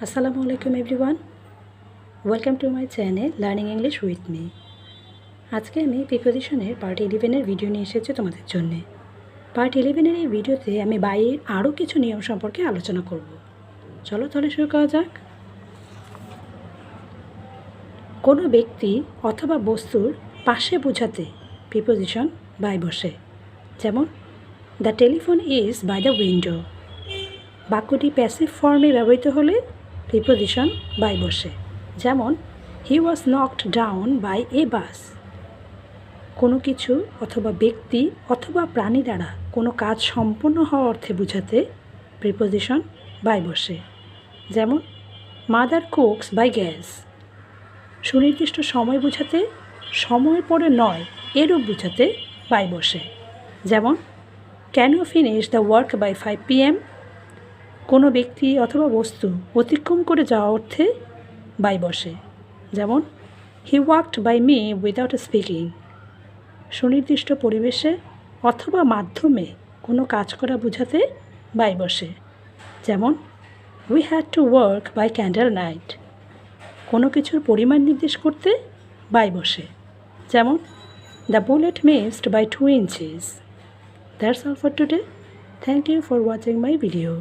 আসসালামু আলাইকুম everyone, welcome to my channel learning English with me. আজকে আমি প্রিপোজিশনের পার্ট 11-এর ভিডিও নিয়ে এসেছি তোমাদের জন্যে। পার্ট 11-এর এই ভিডিওতে আমি বাইয়ের আরও কিছু নিয়ম সম্পর্কে আলোচনা করব। চলো তাহলে শুরু করা যাক। কোনো ব্যক্তি অথবা বস্তুর পাশে বোঝাতে প্রিপোজিশন বাই বসে। যেমন the telephone is by the window. বাক্যটি প্যাসিভ ফর্মে ব্যবহৃত হলে প্রিপোজিশন বাই বসে। যেমন he was knocked down by a bus. কোনো কিছু অথবা ব্যক্তি অথবা প্রাণী দ্বারা কোনো কাজ সম্পন্ন হওয়া অর্থে বোঝাতে প্রিপোজিশন বাই বসে। যেমন মাদার কুকস বাই গ্যাস। সুনির্দিষ্ট সময় বোঝাতে সময়ের পরে নয় এরূপ বোঝাতে বাই বসে। যেমন can you finish the work by 5 PM। কোনো ব্যক্তি অথবা বস্তু অতিক্রম করে যাওয়া অর্থে বাই বসে। যেমন he walked by me without speaking. সুনির্দিষ্ট পরিবেশে অথবা মাধ্যমে কোনো কাজ করা বোঝাতে বাই বসে। যেমন we had to work by candle night. কোনো কিছুর পরিমাণ নির্দেশ করতে বাই বসে। যেমন the bullet missed by 2 inches. That's all for today. Thank you for watching my video.